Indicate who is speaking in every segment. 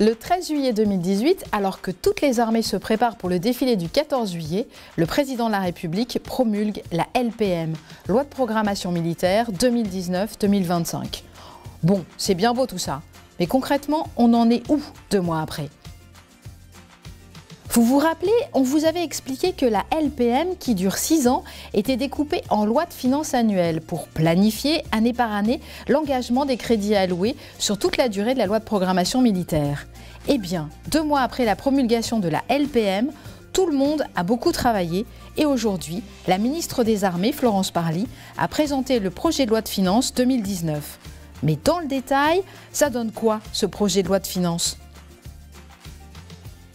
Speaker 1: Le 13 juillet 2018, alors que toutes les armées se préparent pour le défilé du 14 juillet, le président de la République promulgue la LPM, Loi de programmation militaire 2019-2025. Bon, c'est bien beau tout ça, mais concrètement, on en est où 2 mois après ? Vous vous rappelez, on vous avait expliqué que la LPM, qui dure 6 ans, était découpée en loi de finances annuelle pour planifier, année par année, l'engagement des crédits alloués sur toute la durée de la loi de programmation militaire. Eh bien, 2 mois après la promulgation de la LPM, tout le monde a beaucoup travaillé et aujourd'hui, la ministre des Armées, Florence Parly, a présenté le projet de loi de finances 2019. Mais dans le détail, ça donne quoi ce projet de loi de finances ?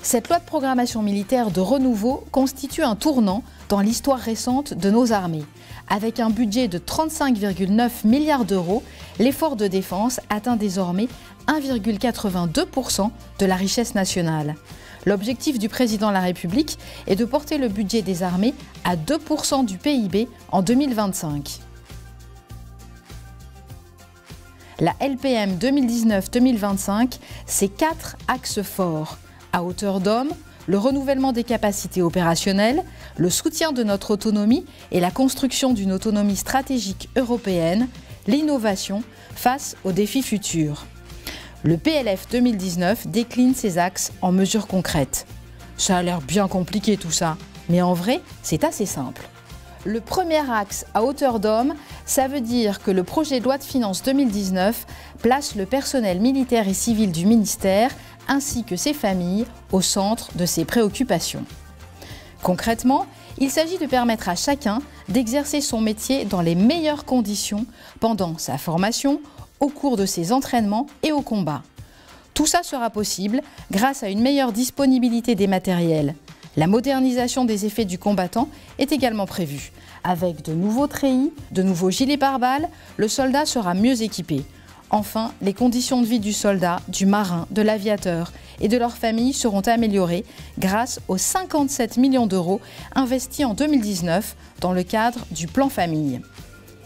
Speaker 1: Cette loi de programmation militaire de renouveau constitue un tournant dans l'histoire récente de nos armées. Avec un budget de 35,9 milliards d'euros, l'effort de défense atteint désormais 1,82% de la richesse nationale. L'objectif du président de la République est de porter le budget des armées à 2% du PIB en 2025. La LPM 2019-2025, c'est 4 axes forts. À hauteur d'homme, le renouvellement des capacités opérationnelles, le soutien de notre autonomie et la construction d'une autonomie stratégique européenne, l'innovation face aux défis futurs. Le PLF 2019 décline ces axes en mesures concrètes. Ça a l'air bien compliqué tout ça, mais en vrai, c'est assez simple. Le premier axe à hauteur d'homme, ça veut dire que le projet de loi de finances 2019 place le personnel militaire et civil du ministère ainsi que ses familles au centre de ses préoccupations. Concrètement, il s'agit de permettre à chacun d'exercer son métier dans les meilleures conditions pendant sa formation, au cours de ses entraînements et au combat. Tout ça sera possible grâce à une meilleure disponibilité des matériels. La modernisation des effets du combattant est également prévue. Avec de nouveaux treillis, de nouveaux gilets pare-balles, le soldat sera mieux équipé. Enfin, les conditions de vie du soldat, du marin, de l'aviateur et de leur famille seront améliorées grâce aux 57 millions d'euros investis en 2019 dans le cadre du plan famille.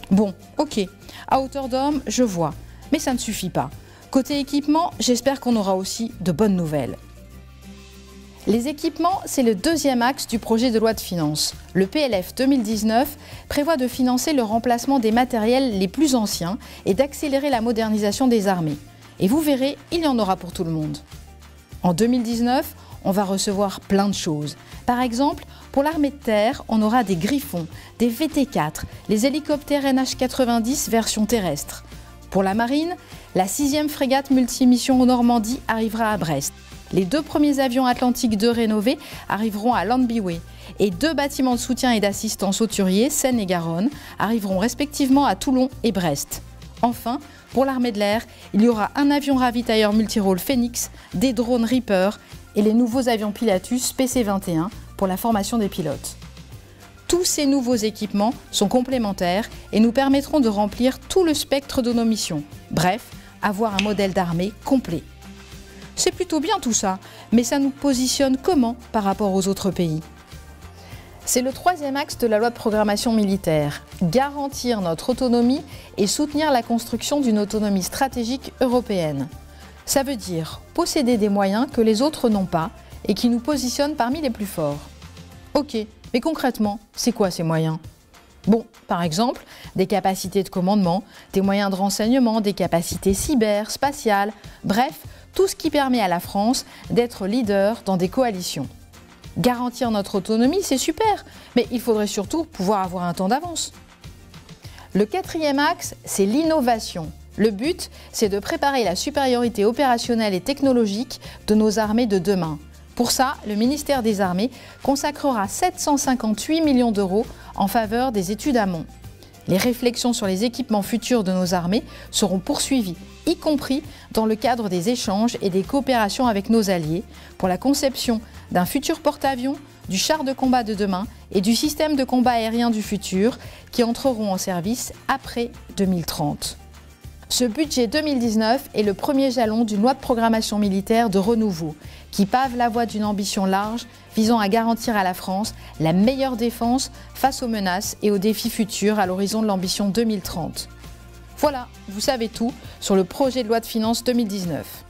Speaker 1: Bon, ok, à hauteur d'homme, je vois, mais ça ne suffit pas. Côté équipement, j'espère qu'on aura aussi de bonnes nouvelles. Les équipements, c'est le deuxième axe du projet de loi de finances. Le PLF 2019 prévoit de financer le remplacement des matériels les plus anciens et d'accélérer la modernisation des armées. Et vous verrez, il y en aura pour tout le monde. En 2019, on va recevoir plein de choses. Par exemple, pour l'armée de terre, on aura des Griffons, des VT4, les hélicoptères NH90 version terrestre. Pour la marine, la 6e frégate multimission Normandie arrivera à Brest. Les 2 premiers avions Atlantique 2 rénovés arriveront à Landbiway et 2 bâtiments de soutien et d'assistance hauturiers, Seine et Garonne, arriveront respectivement à Toulon et Brest. Enfin, pour l'armée de l'air, il y aura un avion ravitailleur multirôle Phoenix, des drones Reaper et les nouveaux avions Pilatus PC-21 pour la formation des pilotes. Tous ces nouveaux équipements sont complémentaires et nous permettront de remplir tout le spectre de nos missions. Bref, avoir un modèle d'armée complet. C'est plutôt bien tout ça, mais ça nous positionne comment par rapport aux autres pays ? C'est le 3e axe de la loi de programmation militaire, garantir notre autonomie et soutenir la construction d'une autonomie stratégique européenne. Ça veut dire posséder des moyens que les autres n'ont pas et qui nous positionnent parmi les plus forts. Ok, mais concrètement, c'est quoi ces moyens ? Bon, par exemple, des capacités de commandement, des moyens de renseignement, des capacités cyber, spatiales, bref, tout ce qui permet à la France d'être leader dans des coalitions. Garantir notre autonomie, c'est super, mais il faudrait surtout pouvoir avoir un temps d'avance. Le 4e axe, c'est l'innovation. Le but, c'est de préparer la supériorité opérationnelle et technologique de nos armées de demain. Pour ça, le ministère des Armées consacrera 758 millions d'euros en faveur des études amont. Les réflexions sur les équipements futurs de nos armées seront poursuivies, y compris dans le cadre des échanges et des coopérations avec nos alliés, pour la conception d'un futur porte-avions, du char de combat de demain et du système de combat aérien du futur qui entreront en service après 2030. Ce budget 2019 est le premier jalon d'une loi de programmation militaire de renouveau qui pave la voie d'une ambition large visant à garantir à la France la meilleure défense face aux menaces et aux défis futurs à l'horizon de l'ambition 2030. Voilà, vous savez tout sur le projet de loi de finances 2019.